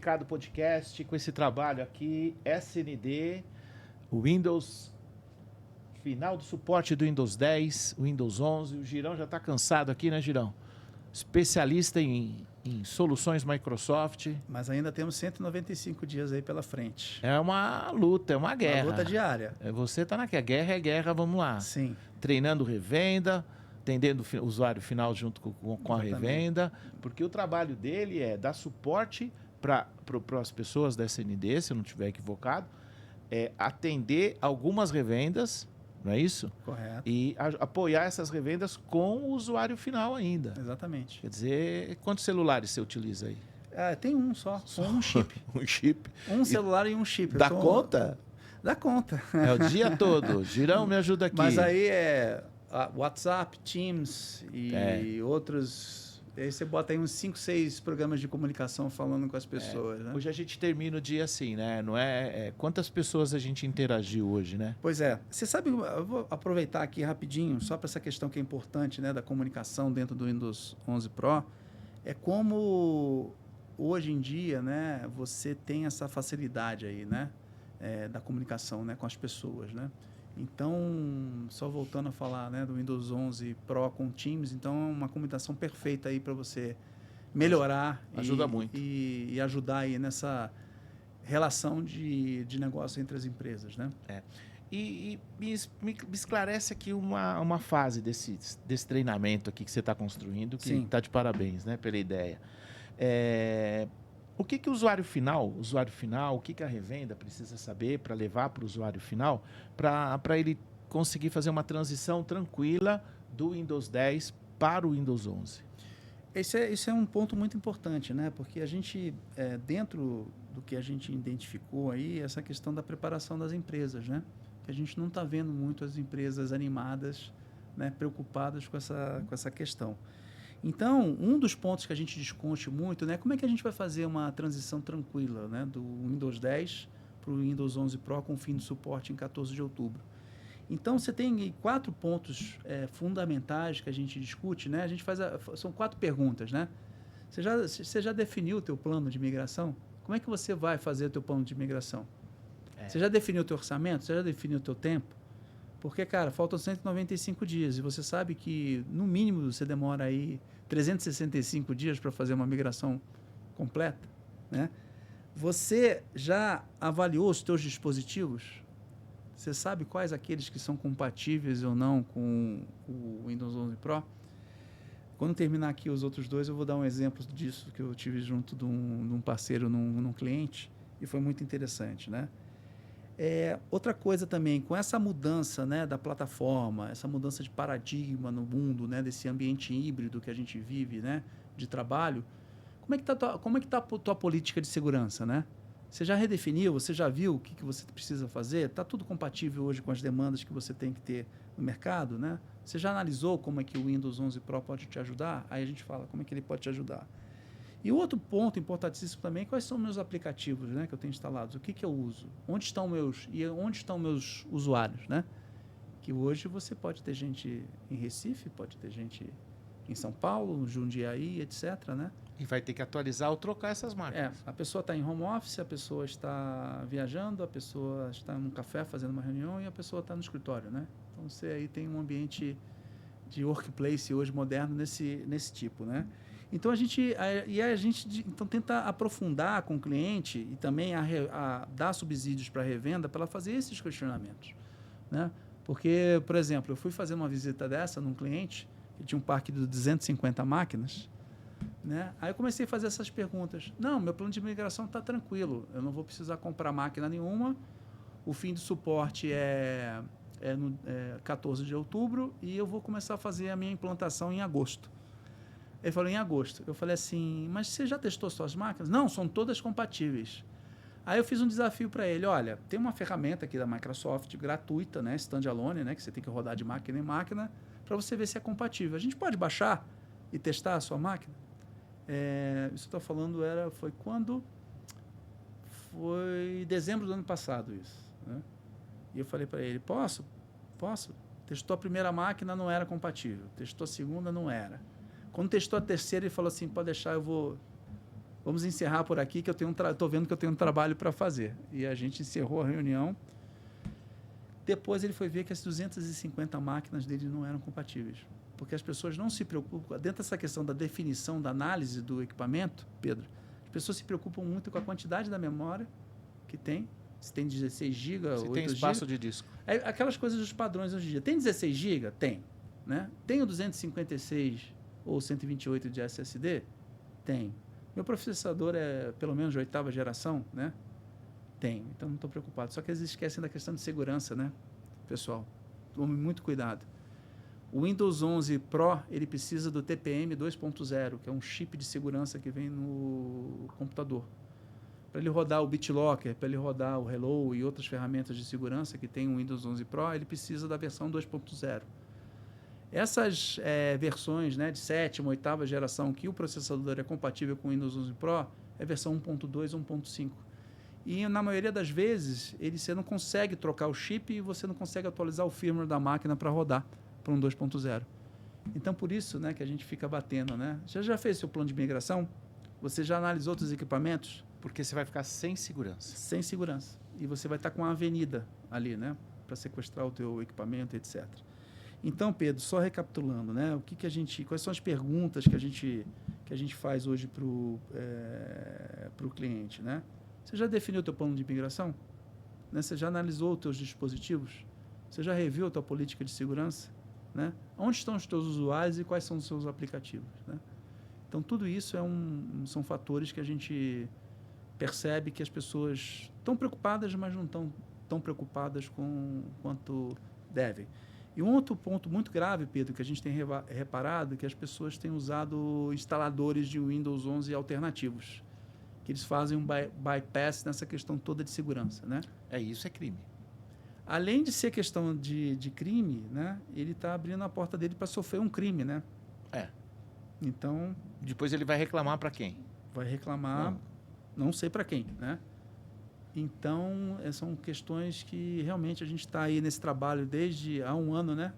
Mercado Podcast com esse trabalho aqui, SND, Windows, final do suporte do Windows 10, Windows 11. O Girão já está cansado aqui, né, Girão? Especialista em soluções Microsoft. Mas ainda temos 195 dias aí pela frente. É uma luta, é uma guerra. Uma luta diária. Você está naquela guerra, é guerra, vamos lá. Sim. Treinando revenda, atendendo o usuário final junto com a revenda, porque o trabalho dele é dar suporte para as pessoas da SND, se eu não estiver equivocado, atender algumas revendas, não é isso? Correto. E apoiar essas revendas com o usuário final ainda. Exatamente. Quer dizer, quantos celulares você utiliza aí? Tem um só um chip. Um chip. Um celular e um chip. Dá conta? Dá conta. É o dia todo. Girão, me ajuda aqui. Mas aí WhatsApp, Teams e outros. Aí você bota aí uns 5, 6 programas de comunicação falando com as pessoas. Né? Hoje a gente termina o dia assim, né? Não quantas pessoas a gente interagiu hoje, né? Pois é. Você sabe, eu vou aproveitar aqui rapidinho, só para essa questão que é importante, né, da comunicação dentro do Windows 11 Pro. É como hoje em dia, né, você tem essa facilidade aí, né, da comunicação, né, com as pessoas, né? Então, só voltando a falar, né, do Windows 11 Pro com Teams, então é uma combinação perfeita aí para você melhorar ajuda muito e ajudar aí nessa relação de negócio entre as empresas, né? E me esclarece aqui uma fase desse treinamento aqui que você está construindo, que está de parabéns, né, pela ideia. O que o usuário final, o que a revenda precisa saber para levar para o usuário final, para ele conseguir fazer uma transição tranquila do Windows 10 para o Windows 11? Esse é um ponto muito importante, né? Porque a gente, dentro do que a gente identificou aí, essa questão da preparação das empresas, né? Que a gente não está vendo muito as empresas animadas, né, preocupadas com essa questão. Então, um dos pontos que a gente discute muito, né, como é que a gente vai fazer uma transição tranquila, né, do Windows 10 para o Windows 11 Pro com fim de suporte em 14 de outubro. Então, você tem 4 pontos fundamentais que a gente discute, né? A gente são 4 perguntas, né? Você já definiu o teu plano de migração? Como é que você vai fazer o teu plano de migração? Você já definiu o teu orçamento? Você já definiu o teu tempo? Porque, cara, faltam 195 dias e você sabe que, no mínimo, você demora aí 365 dias para fazer uma migração completa, né? Você já avaliou os teus dispositivos? Você sabe quais aqueles que são compatíveis ou não com o Windows 11 Pro? Quando terminar aqui os outros dois, eu vou dar um exemplo disso que eu tive junto de um parceiro, num cliente, e foi muito interessante, né? Outra coisa também, com essa mudança, né, da plataforma, essa mudança de paradigma no mundo, né, desse ambiente híbrido que a gente vive, né, de trabalho, como é que tá a tua política de segurança, né? Você já redefiniu, você já viu o que você precisa fazer? Está tudo compatível hoje com as demandas que você tem que ter no mercado, né? Você já analisou como é que o Windows 11 Pro pode te ajudar? Aí a gente fala como é que ele pode te ajudar. E o outro ponto importantíssimo também, quais são meus aplicativos, né, que eu tenho instalados? O que eu uso? Onde estão meus usuários, né? Que hoje você pode ter gente em Recife, pode ter gente em São Paulo, Jundiaí, etc., né? E vai ter que atualizar ou trocar essas máquinas. A pessoa está em home office, a pessoa está viajando, a pessoa está num café fazendo uma reunião e a pessoa está no escritório, né? Então, você aí tem um ambiente de workplace hoje moderno nesse tipo, né? Então, a gente então, tenta aprofundar com o cliente e também a dar subsídios para a revenda para ela fazer esses questionamentos, né? Porque, por exemplo, eu fui fazer uma visita dessa num cliente que tinha um parque de 250 máquinas, né? Aí eu comecei a fazer essas perguntas. Não, meu plano de migração está tranquilo, eu não vou precisar comprar máquina nenhuma, o fim do suporte é no 14 de outubro e eu vou começar a fazer a minha implantação em agosto. Ele falou, em agosto. Eu falei assim, mas você já testou suas máquinas? Não, são todas compatíveis. Aí eu fiz um desafio para ele, olha, tem uma ferramenta aqui da Microsoft gratuita, né, standalone, né, que você tem que rodar de máquina em máquina, para você ver se é compatível. A gente pode baixar e testar a sua máquina? Isso que eu estou falando foi quando? Foi dezembro do ano passado isso, né? E eu falei para ele, posso? Testou a primeira máquina, não era compatível. Testou a segunda, não era. Quando testou a terceira, ele falou assim, pode deixar, eu vou vamos encerrar por aqui, que eu estou vendo que eu tenho um trabalho para fazer. E a gente encerrou a reunião. Depois ele foi ver que as 250 máquinas dele não eram compatíveis. Porque as pessoas não se preocupam, dentro dessa questão da definição, da análise do equipamento, Pedro, as pessoas se preocupam muito com a quantidade da memória que tem, se tem 16 GB, 8 GB. Se tem espaço de disco. Aquelas coisas dos padrões hoje em dia. Tem 16 GB? Tem. Né? Tem o 256 ou 128 de SSD? Tem. Meu processador é pelo menos de 8ª geração? Né? Tem. Então não estou preocupado. Só que eles esquecem da questão de segurança, né? Pessoal, tome muito cuidado. O Windows 11 Pro, ele precisa do TPM 2.0, que é um chip de segurança que vem no computador. Para ele rodar o BitLocker, para ele rodar o Hello e outras ferramentas de segurança que tem o Windows 11 Pro, ele precisa da versão 2.0. Essas versões, né, de 7ª, 8ª geração, que o processador é compatível com o Windows 11 Pro, é versão 1.2 ou 1.5. E, na maioria das vezes, você não consegue trocar o chip e você não consegue atualizar o firmware da máquina para rodar para um 2.0. Então, por isso, né, que a gente fica batendo. Né? Você já fez seu plano de migração? Você já analisou outros equipamentos? Porque você vai ficar sem segurança. Sem segurança. E você vai estar com uma avenida ali, né, para sequestrar o teu equipamento, etc. Então, Pedro, só recapitulando, né, quais são as perguntas que a gente faz hoje para o cliente, né? Você já definiu o teu plano de migração? Né? Você já analisou os teus dispositivos? Você já reviu a tua política de segurança? Né? Onde estão os teus usuários e quais são os seus aplicativos? Né? Então, tudo isso são fatores que a gente percebe que as pessoas estão preocupadas, mas não estão tão preocupadas quanto devem. E um outro ponto muito grave, Pedro, que a gente tem reparado, é que as pessoas têm usado instaladores de Windows 11 alternativos, que eles fazem um bypass nessa questão toda de segurança, né? Isso é crime. Além de ser questão de crime, né? Ele está abrindo a porta dele para sofrer um crime, né? Então... Depois ele vai reclamar para quem? Vai reclamar, não sei para quem, né? Então, são questões que realmente a gente está aí nesse trabalho desde há um ano, né?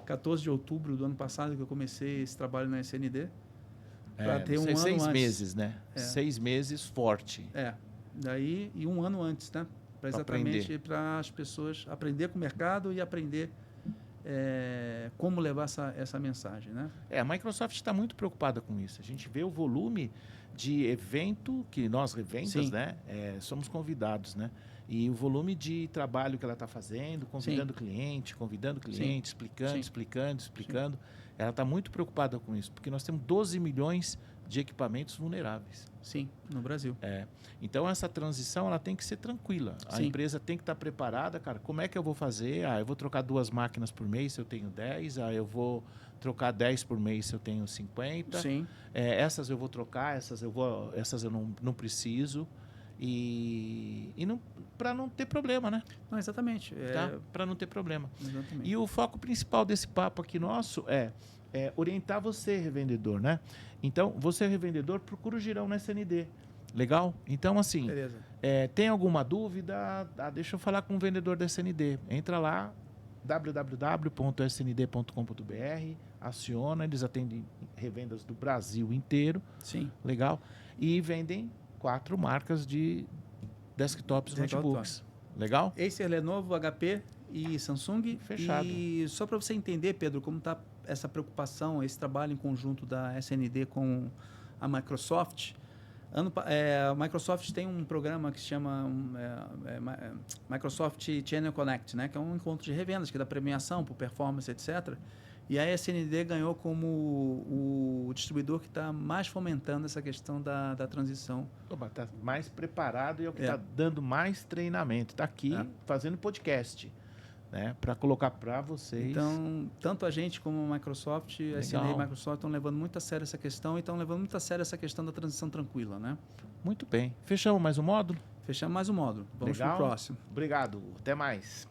14 de outubro do ano passado que eu comecei esse trabalho na SND. Para ter um ano 6 antes. meses, né? 6 meses forte. Daí, e um ano antes, né? Para exatamente para as pessoas aprender com o mercado e aprender como levar essa mensagem, né? A Microsoft está muito preocupada com isso. A gente vê o volume de evento que nós, revendas, né? Somos convidados, né? E o volume de trabalho que ela está fazendo, convidando cliente, explicando. Ela está muito preocupada com isso, porque nós temos 12 milhões de equipamentos vulneráveis. Sim, no Brasil. Então, essa transição ela tem que ser tranquila. A empresa tem que estar preparada, cara. Como é que eu vou fazer? Eu vou trocar 2 máquinas por mês se eu tenho 10. Eu vou trocar 10 por mês se eu tenho 50. Sim. Essas eu vou trocar, essas eu não preciso. E para não ter problema, né? Não, exatamente. Para não ter problema. Exatamente. E o foco principal desse papo aqui nosso é orientar você, revendedor, né? Então, você, revendedor, procura o Girão na SND. Legal? Então, assim, tem alguma dúvida? Deixa eu falar com o vendedor da SND. Entra lá, www.snd.com.br, aciona, eles atendem revendas do Brasil inteiro. Sim. Legal? E vendem 4 marcas de desktops, notebooks. Legal? Acer, Lenovo, HP e Samsung. Fechado. E só para você entender, Pedro, como está essa preocupação, esse trabalho em conjunto da SND com a Microsoft. A Microsoft tem um programa que se chama Microsoft Channel Connect, né? Que é um encontro de revendas, que dá premiação por performance, etc. E a SND ganhou como o distribuidor que está mais fomentando essa questão da transição. Está mais preparado e é o que está dando mais treinamento. Está aqui fazendo podcast, né, para colocar para vocês. Então, tanto a gente como a Microsoft, a SND e a Microsoft estão levando muito a sério essa questão e estão levando muito a sério essa questão da transição tranquila, né? Muito bem. Fechamos mais um módulo? Fechamos mais um módulo. Vamos para o próximo. Obrigado. Até mais.